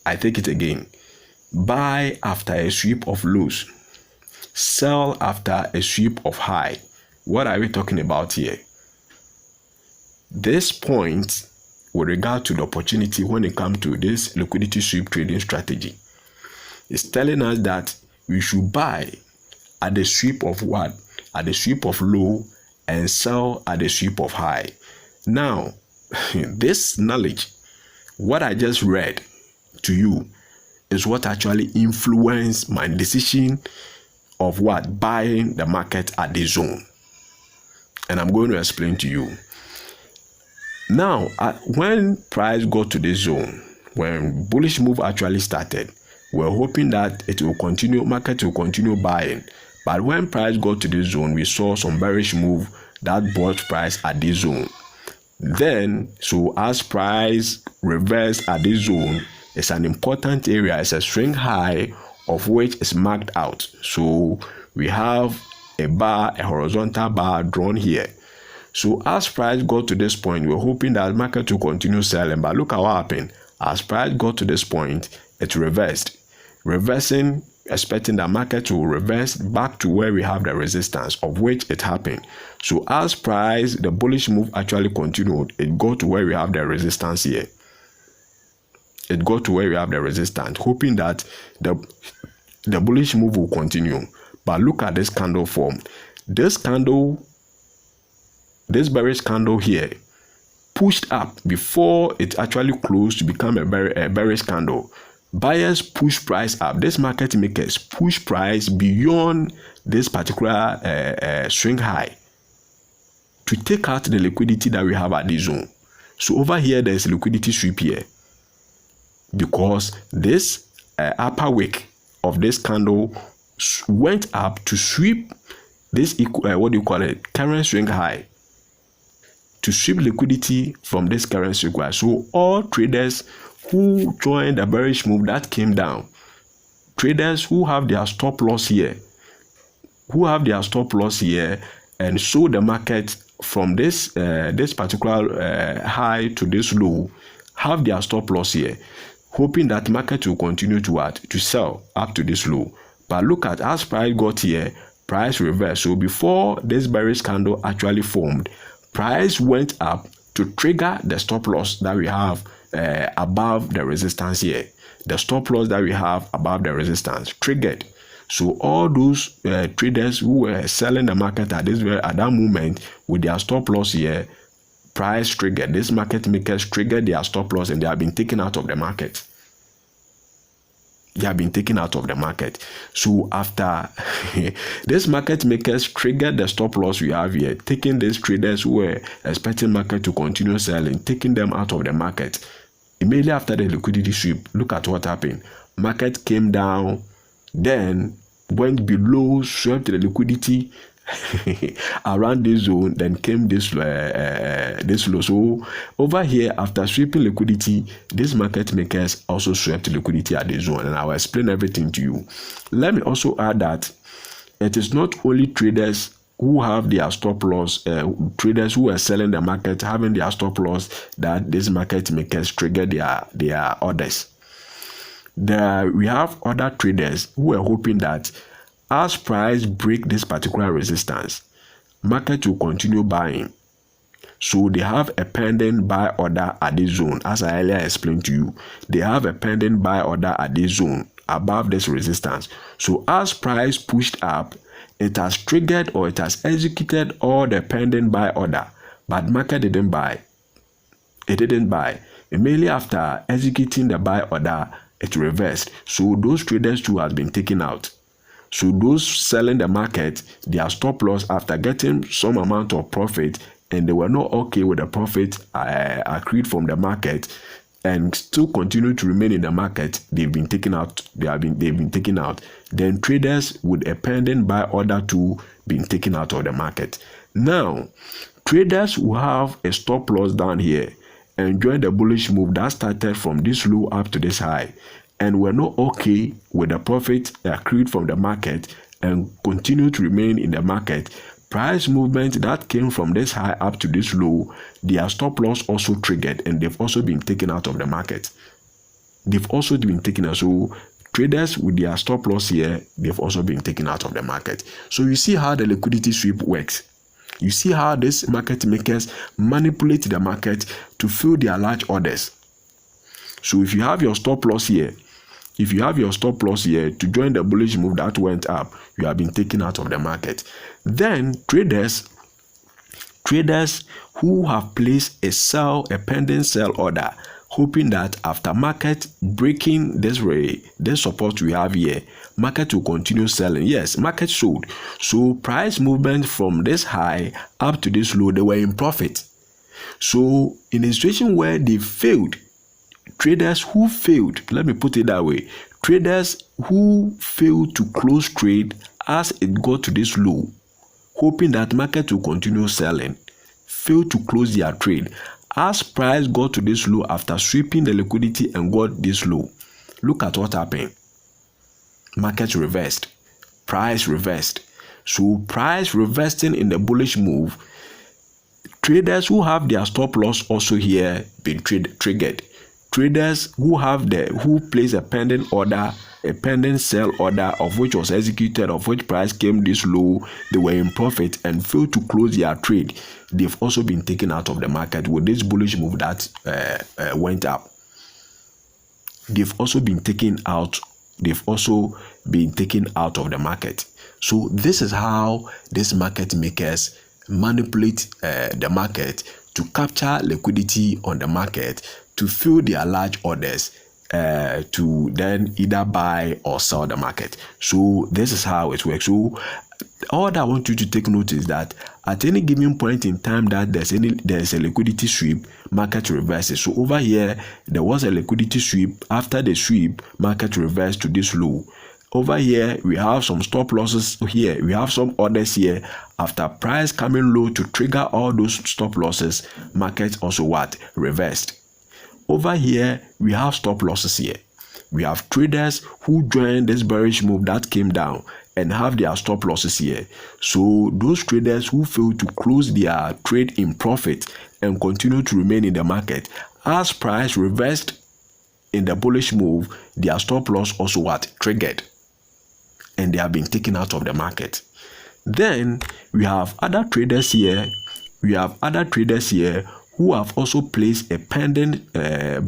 I take it again. Buy after a sweep of lows. Sell after a sweep of high. What are we talking about here? This point with regard to the opportunity when it comes to this liquidity sweep trading strategy is telling us that we should buy at the sweep of what? At the sweep of low, and sell at the sweep of high. Now, this knowledge, what I just read to you, is what actually influenced my decision of what? Buying the market at the zone. And I'm going to explain to you. Now, when price got to this zone, when bullish move actually started, we're hoping that it will continue, market will continue buying. But when price got to this zone, we saw some bearish move that bought price at this zone. Then, so as price reversed at this zone, it's an important area. It's a swing high of which is marked out. So we have a bar, a horizontal bar drawn here. So as price got to this point, we're hoping that market will continue selling. But look at what happened. As price got to this point, it reversed. Reversing, expecting the market to reverse back to where we have the resistance, of which it happened. So as price, the bullish move actually continued. It got to where we have the resistance here. It got to where we have the resistance, hoping that the bullish move will continue. But look at this candle form. This candle, this bearish candle here, pushed up before it actually closed to become a bearish candle. Buyers push price up. These market makers push price beyond this particular swing high to take out the liquidity that we have at the zone. So over here, there's a liquidity sweep here, because this upper wick of this candle went up to sweep this current swing high, to sweep liquidity from this current swing high. So all traders who joined the bearish move that came down, traders who have their stop loss here, and sold the market from this particular high to this low, have their stop loss here, hoping that market will continue to sell up to this low. But look at, as price got here, price reversed. So before this bearish candle actually formed, price went up to trigger the stop loss that we have above the resistance here. The stop loss that we have above the resistance triggered. So all those traders who were selling the market at that moment with their stop loss here, price triggered. These market makers triggered their stop loss, and they have been taken out of the market. So after these market makers triggered the stop loss we have here, taking these traders who were expecting market to continue selling, taking them out of the market. Immediately after the liquidity sweep, look at what happened. Market came down, then went below, swept the liquidity around this zone, then came this low. So over here, after sweeping liquidity, these market makers also swept liquidity at the zone, and I will explain everything to you. Let me also add that it is not only traders who have their stop loss, traders who are selling the market having their stop loss, that these market makers trigger their orders. We have other traders who are hoping that as price break this particular resistance, market will continue buying. So they have a pending buy order at this zone. As I earlier explained to you, they have a pending buy order at this zone above this resistance. So as price pushed up, it has triggered or it has executed all the pending buy order, but market didn't buy. It didn't buy. Immediately after executing the buy order, it reversed. So those traders too has been taken out. So those selling the market, their stop loss after getting some amount of profit, and they were not okay with the profit accrued from the market, and still continue to remain in the market, they've been taken out. They've been taken out. Then traders with a pending buy order to being taken out of the market. Now, traders who have a stop loss down here enjoy the bullish move that started from this low up to this high, and were not okay with the profit accrued from the market and continue to remain in the market. Price movement that came from this high up to this low, their stop loss also triggered, and they've also been taken out of the market. they've also been taken out. So traders with their stop loss here, they've also been taken out of the market. So you see how the liquidity sweep works. You see how these market makers manipulate the market to fill their large orders. So if you have your stop loss here, to join the bullish move that went up, you have been taken out of the market. Then traders who have placed a pending sell order, hoping that after market breaking this support we have here, market will continue selling. Yes, market sold. So price movement from this high up to this low, they were in profit. So in a situation where they failed, traders who failed, let me put it that way, traders who failed to close trade as it got to this low, hoping that market will continue selling, failed to close their trade. As price got to this low after sweeping the liquidity and got this low, look at what happened. Market reversed. Price reversed. So price reversing in the bullish move, traders who have their stop loss also here been triggered. Traders who place a pending order, a pending sell order of which was executed, of which price came this low, they were in profit and failed to close their trade. They've also been taken out of the market with this bullish move that went up. They've also been taken out of the market. So this is how these market makers manipulate the market to capture liquidity on the market, to fill their large orders, to then either buy or sell the market. So this is how it works. So all that I want you to take note is that at any given point in time that there's a liquidity sweep, market reverses. So over here, there was a liquidity sweep. After the sweep, market reversed to this low. Over here, we have some stop losses here. We have some orders here. After price coming low to trigger all those stop losses, market also reversed. Over here, we have stop losses here. We have traders who joined this bearish move that came down and have their stop losses here. So those traders who fail to close their trade in profit and continue to remain in the market, as price reversed in the bullish move, their stop loss also triggered, and they have been taken out of the market. Then we have other traders here. Who have also placed a pending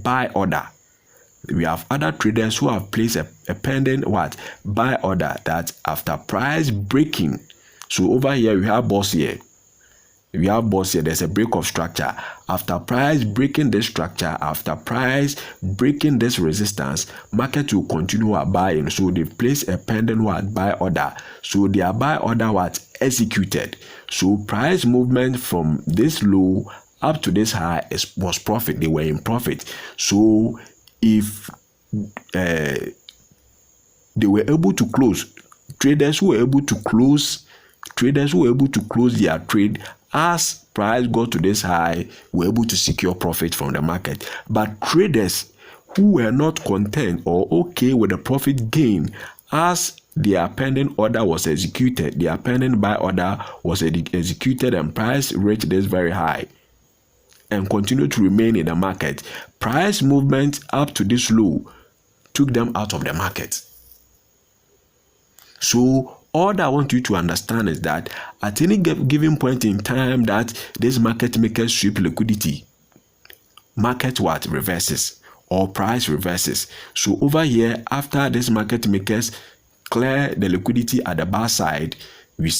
buy order. We have other traders who have placed a pending buy order that after price breaking. So over here we have boss here. There's a break of structure. After price breaking this structure, after price breaking this resistance, market will continue buying. So they place a pending buy order. So their buy order executed. So price movement from this low up to this high was profit. They were in profit. So if they were able to close, traders who were able to close their trade as price got to this high were able to secure profit from the market. But traders who were not content or okay with the profit gain as their pending order was executed, their pending buy order was executed and price reached this very high and continue to remain in the market, price movement up to this low took them out of the market. So all that I want you to understand is that at any given point in time that this market makers sweep liquidity, market reverses or price reverses. So over here, after this market makers clear the liquidity at the bar side, we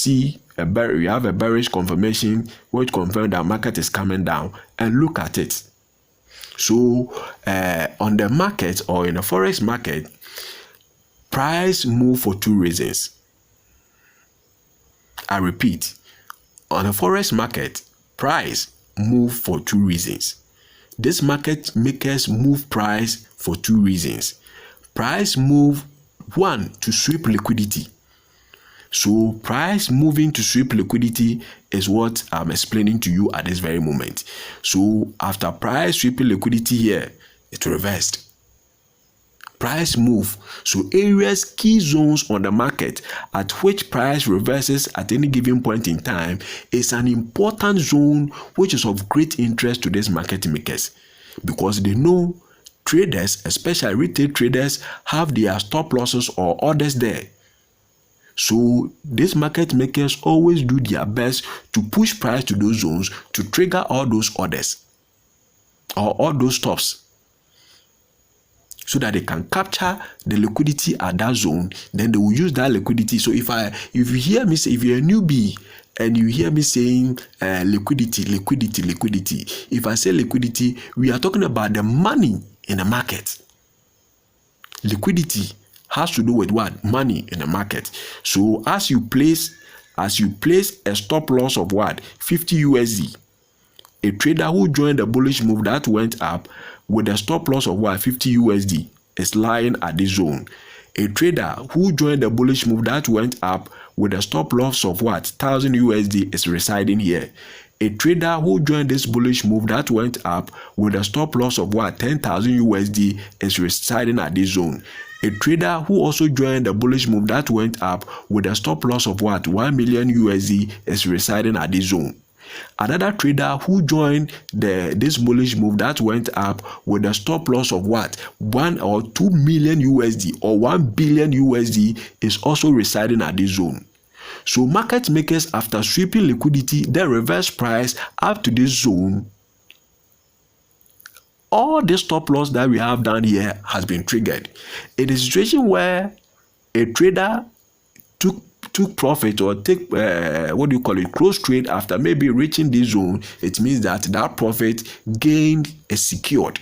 have a bearish confirmation which confirms that market is coming down, and look at it. So on the market or in the forex market, price move for two reasons. I repeat, on the forex market, price move for two reasons. This market makers move price for two reasons. Price move, one, to sweep liquidity. So price moving to sweep liquidity is what I'm explaining to you at this very moment. So after price sweeping liquidity here, it reversed. Price move. So areas, key zones on the market at which price reverses at any given point in time is an important zone which is of great interest to these market makers, because they know traders, especially retail traders, have their stop losses or orders there. So these market makers always do their best to push price to those zones to trigger all those orders or all those stops, so that they can capture the liquidity at that zone. Then they will use that liquidity. So if you hear me say, if you're a newbie and you hear me saying liquidity, if I say liquidity, we are talking about the money in the market. Liquidity has to do with what? Money in the market. So as you place a stop loss of what? 50 USD, a trader who joined the bullish move that went up with a stop loss of what? 50 USD is lying at this zone. A trader who joined the bullish move that went up with a stop loss of what? 1000 USD is residing here. A trader who joined this bullish move that went up with a stop loss of what? 10,000 USD is residing at this zone. A trader who also joined the bullish move that went up with a stop loss of what? 1 million USD is residing at this zone. Another trader who joined this bullish move that went up with a stop loss of what? 1 or 2 million USD or 1 billion USD is also residing at this zone. So market makers, after sweeping liquidity, then reverse price up to this zone. All the stop loss that we have down here has been triggered. In a situation where a trader took profit or take close trade after maybe reaching this zone, it means that that profit gained is secured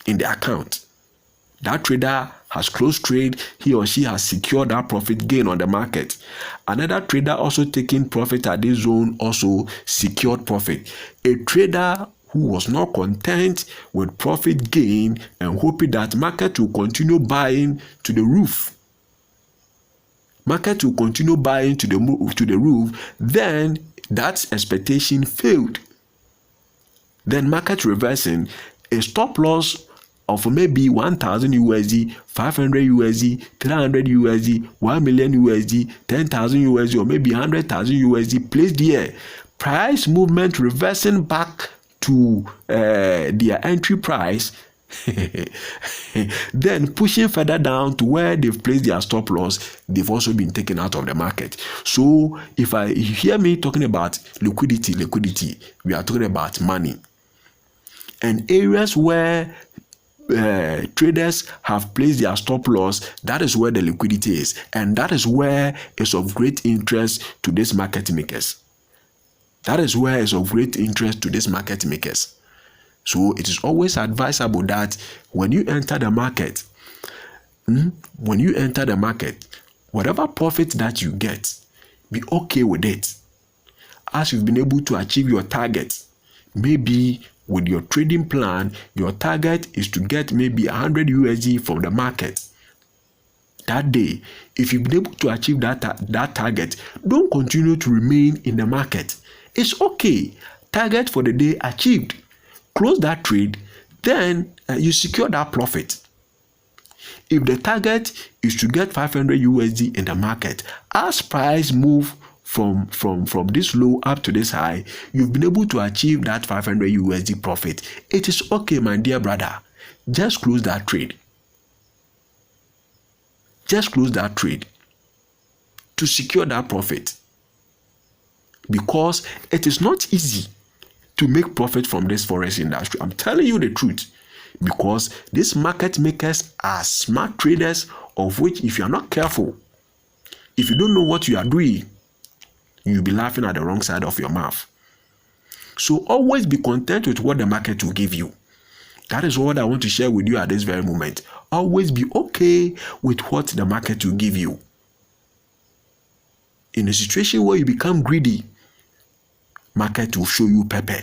in the account. That trader has closed trade, he or she has secured that profit gain on the market. Another trader also taking profit at this zone also secured profit. A trader who was not content with profit gain and hoping that market will continue buying to the roof. Market will continue buying to the roof, then that expectation failed. Then market reversing, a stop loss of maybe 1,000 USD, 500 USD, 300 USD, 1 million USD, 10,000 USD, or maybe 100,000 USD placed here. Price movement reversing back to their entry price, then pushing further down to where they've placed their stop loss, they've also been taken out of the market. So if you hear me talking about liquidity, we are talking about money. And areas where traders have placed their stop loss, that is where the liquidity is, and that is where it's of great interest to these market makers. That is where it's of great interest to these market makers. So it is always advisable that when you enter the market, whatever profit that you get, be okay with it. As you've been able to achieve your target, maybe with your trading plan, your target is to get maybe 100 USD from the market that day. If you've been able to achieve that target, don't continue to remain in the market. It's okay. Target for the day achieved. Close that trade, then you secure that profit. If the target is to get 500 USD in the market, as price move from this low up to this high, you've been able to achieve that 500 USD profit. It is okay, my dear brother. Just close that trade. Just close that trade to secure that profit. Because it is not easy to make profit from this forex industry. I'm telling you the truth. Because these market makers are smart traders, of which if you are not careful, if you don't know what you are doing, you'll be laughing at the wrong side of your mouth. So always be content with what the market will give you. That is what I want to share with you at this very moment. Always be okay with what the market will give you. In a situation where you become greedy, market will show you pepper.